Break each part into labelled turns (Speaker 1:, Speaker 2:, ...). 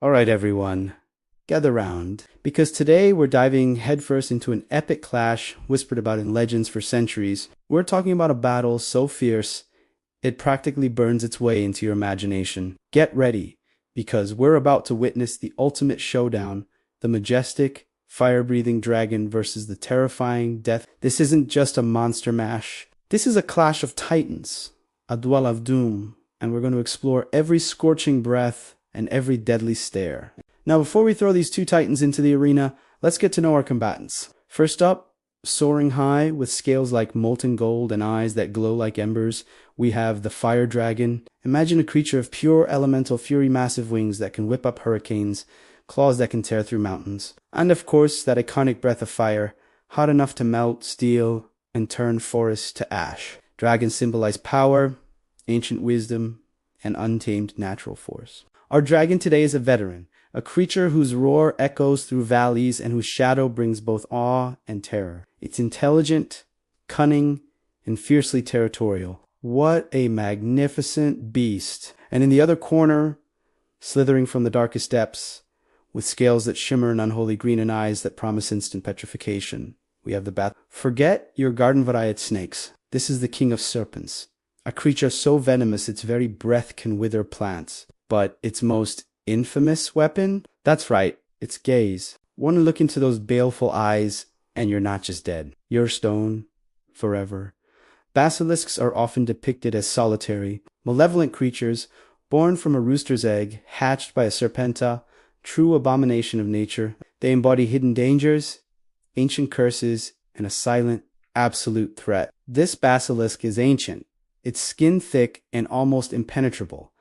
Speaker 1: Alright everyone, gather round, because today we're diving headfirst into an epic clash whispered about in legends for centuries. We're talking about a battle so fierce, it practically burns its way into your imagination. Get ready, because we're about to witness the ultimate showdown, the majestic, fire-breathing dragon versus the terrifying death. This isn't just a monster mash. This is a clash of titans, a duel of doom, and we're going to explore every scorching breath and every deadly stare. Now, before we throw these two titans into the arena, let's get to know our combatants. First up, soaring high with scales like molten gold and eyes that glow like embers, we have the fire dragon. Imagine a creature of pure elemental fury, massive wings that can whip up hurricanes, claws that can tear through mountains. And of course, that iconic breath of fire, hot enough to melt steel and turn forests to ash. Dragons symbolize power, ancient wisdom, and untamed natural force. Our dragon today is a veteran, a creature whose roar echoes through valleys and whose shadow brings both awe and terror. It's intelligent, cunning, and fiercely territorial. What a magnificent beast. And in the other corner, slithering from the darkest depths, with scales that shimmer in unholy green and eyes that promise instant petrification, we have the bat. Forget your garden variety snakes. This is the king of serpents, a creature so venomous its very breath can wither plants. But its most infamous weapon? That's right, its gaze. One look into those baleful eyes, and you're not just dead. You're stone forever. Basilisks are often depicted as solitary, malevolent creatures, born from a rooster's egg, hatched by a serpenta, true abomination of nature. They embody hidden dangers, ancient curses, and a silent, absolute threat. This basilisk is ancient. It's skin-thick and almost impenetrable,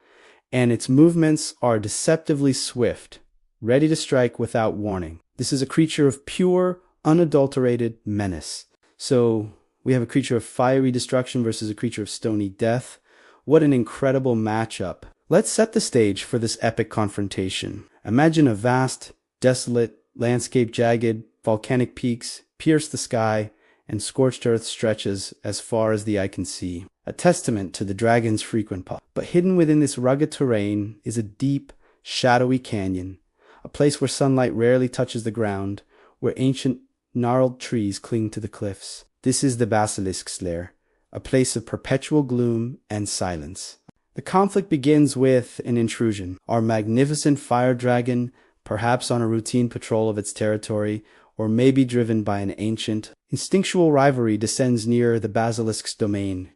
Speaker 1: and its movements are deceptively swift, ready to strike without warning. This is a creature of pure, unadulterated menace. So we have a creature of fiery destruction versus a creature of stony death. What an incredible matchup. Let's set the stage for this epic confrontation. Imagine a vast, desolate landscape. Jagged, volcanic peaks pierce the sky, and scorched earth stretches as far as the eye can see. A testament to the dragon's frequent pop. But hidden within this rugged terrain is a deep, shadowy canyon, a place where sunlight rarely touches the ground, where ancient, gnarled trees cling to the cliffs. This is the basilisk's lair, a place of perpetual gloom and silence. The conflict begins with an intrusion. Our magnificent fire dragon, perhaps on a routine patrol of its territory, or maybe driven by an ancient, instinctual rivalry, descends near the basilisk's domain.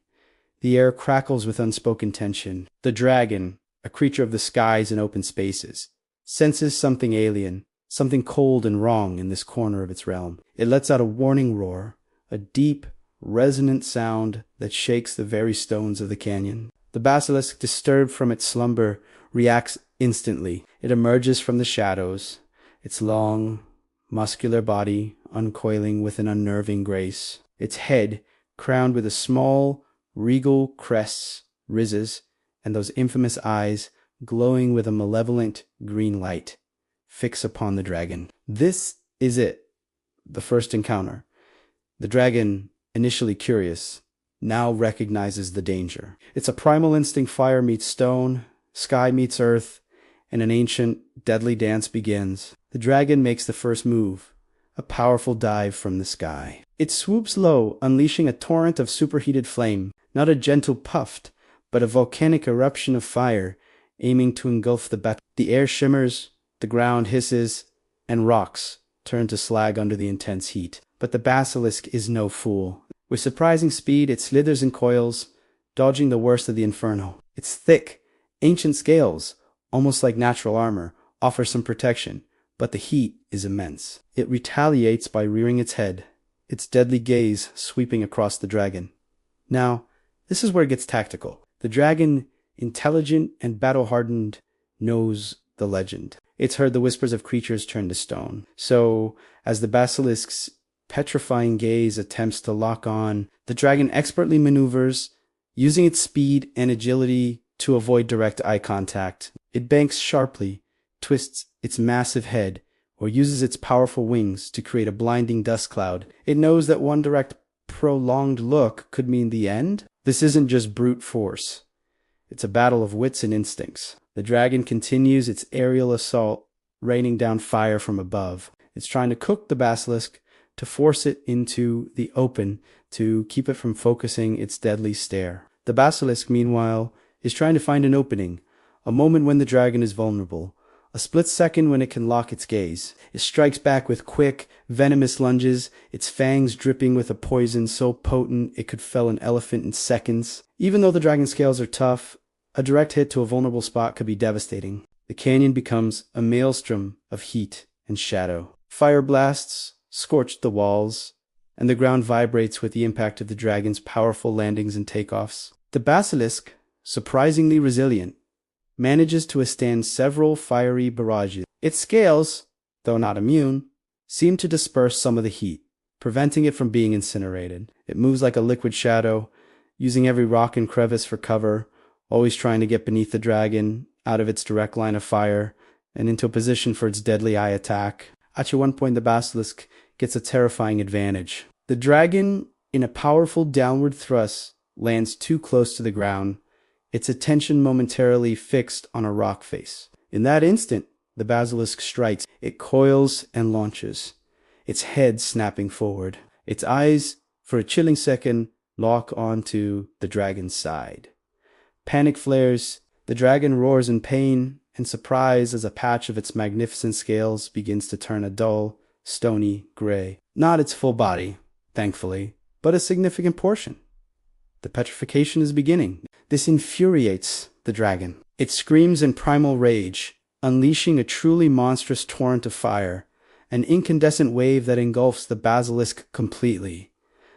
Speaker 1: The air crackles with unspoken tension. The dragon, a creature of the skies and open spaces, senses something alien, something cold and wrong in this corner of its realm. It lets out a warning roar, a deep, resonant sound that shakes the very stones of the canyon. The basilisk, disturbed from its slumber, reacts instantly. It emerges from the shadows, its long, muscular body uncoiling with an unnerving grace. Its head, crowned with a small, regal crest, rises, and those infamous eyes, glowing with a malevolent green light, fix upon the dragon. This is it, the first encounter. The dragon, initially curious, now recognizes the danger. It's a primal instinct. Fire meets stone, sky meets earth, and an ancient, deadly dance begins. The dragon makes the first move, a powerful dive from the sky. It swoops low, unleashing a torrent of superheated flame, not a gentle puff, but a volcanic eruption of fire, aiming to engulf the battle. The air shimmers, the ground hisses, and rocks turn to slag under the intense heat. But the basilisk is no fool. With surprising speed, it slithers and coils, dodging the worst of the inferno. Its thick, ancient scales, almost like natural armor, offer some protection, but the heat is immense. It retaliates by rearing its head, its deadly gaze sweeping across the dragon. Now, this is where it gets tactical. The dragon, intelligent and battle-hardened, knows the legend. It's heard the whispers of creatures turned to stone. So, as the basilisk's petrifying gaze attempts to lock on, the dragon expertly maneuvers, using its speed and agility to avoid direct eye contact. It banks sharply, twists its massive head, or uses its powerful wings to create a blinding dust cloud. It knows that one direct, prolonged look could mean the end. This isn't just brute force. It's a battle of wits and instincts. The dragon continues its aerial assault, raining down fire from above. It's trying to cook the basilisk to force it into the open to keep it from focusing its deadly stare. The basilisk, meanwhile, is trying to find an opening, a moment when the dragon is vulnerable, a split second when it can lock its gaze. It strikes back with quick, venomous lunges, its fangs dripping with a poison so potent it could fell an elephant in seconds. Even though the dragon's scales are tough, a direct hit to a vulnerable spot could be devastating. The canyon becomes a maelstrom of heat and shadow. Fire blasts scorch the walls, and the ground vibrates with the impact of the dragon's powerful landings and takeoffs. The basilisk, surprisingly resilient, manages to withstand several fiery barrages. Its scales, though not immune, seem to disperse some of the heat, preventing it from being incinerated. It moves like a liquid shadow, using every rock and crevice for cover, always trying to get beneath the dragon, out of its direct line of fire, and into a position for its deadly eye attack. At one point, the basilisk gets a terrifying advantage. The dragon, in a powerful downward thrust, lands too close to the ground, its attention momentarily fixed on a rock face. In that instant, the basilisk strikes. It coils and launches, its head snapping forward. Its eyes, for a chilling second, lock onto the dragon's side. Panic flares. The dragon roars in pain and surprise as a patch of its magnificent scales begins to turn a dull, stony gray. Not its full body, thankfully, but a significant portion. The petrification is beginning. This infuriates the dragon. It screams in primal rage, unleashing a truly monstrous torrent of fire, an incandescent wave that engulfs the basilisk completely.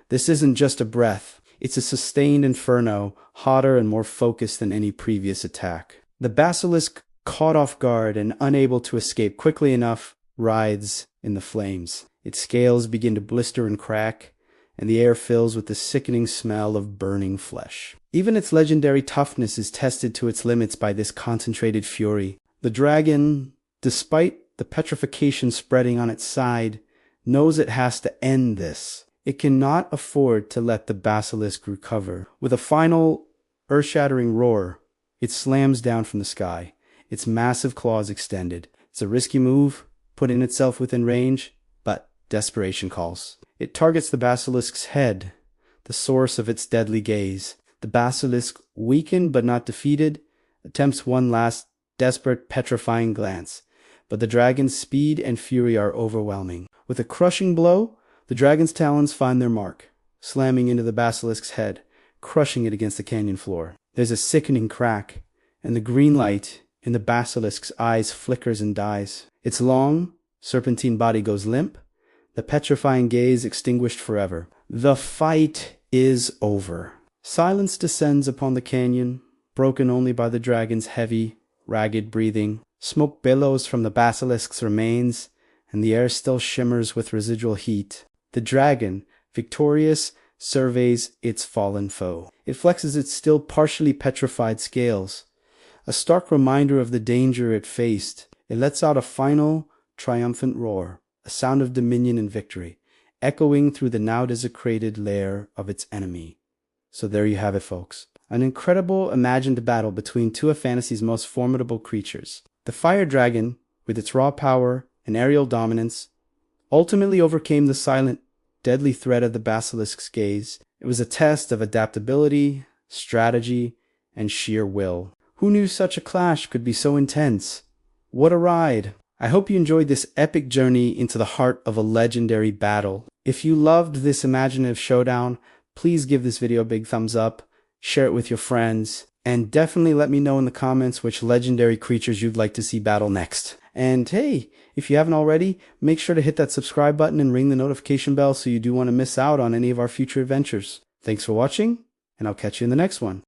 Speaker 1: This isn't just a breath. It's a sustained inferno, hotter and more focused than any previous attack. The basilisk, caught off guard and unable to escape quickly enough, writhes in the flames. Its scales begin to blister and crack, and the air fills with the sickening smell of burning flesh. Even its legendary toughness is tested to its limits by this concentrated fury. The dragon, despite the petrification spreading on its side, knows it has to end this. It cannot afford to let the basilisk recover. With a final, earth-shattering roar, it slams down from the sky, its massive claws extended. It's a risky move, putting itself within range, but desperation calls. It targets the basilisk's head, the source of its deadly gaze. The basilisk, weakened but not defeated, attempts one last, desperate, petrifying glance. But the dragon's speed and fury are overwhelming. With a crushing blow, the dragon's talons find their mark, slamming into the basilisk's head, crushing it against the canyon floor. There's a sickening crack, and the green light in the basilisk's eyes flickers and dies. Its long, serpentine body goes limp, the petrifying gaze extinguished forever. The fight is over. Silence descends upon the canyon, broken only by the dragon's heavy, ragged breathing. Smoke billows from the basilisk's remains, and the air still shimmers with residual heat. The dragon, victorious, surveys its fallen foe. It flexes its still partially petrified scales, a stark reminder of the danger it faced. It lets out a final, triumphant roar, a sound of dominion and victory, echoing through the now desecrated lair of its enemy. So there you have it, folks. An incredible imagined battle between two of fantasy's most formidable creatures. The fire dragon, with its raw power and aerial dominance, ultimately overcame the silent, deadly threat of the basilisk's gaze. It was a test of adaptability, strategy, and sheer will. Who knew such a clash could be so intense? What a ride! I hope you enjoyed this epic journey into the heart of a legendary battle. If you loved this imaginative showdown, please give this video a big thumbs up, share it with your friends, and definitely let me know in the comments which legendary creatures you'd like to see battle next. And hey, if you haven't already, make sure to hit that subscribe button and ring the notification bell so you do want to miss out on any of our future adventures. Thanks for watching, and I'll catch you in the next one.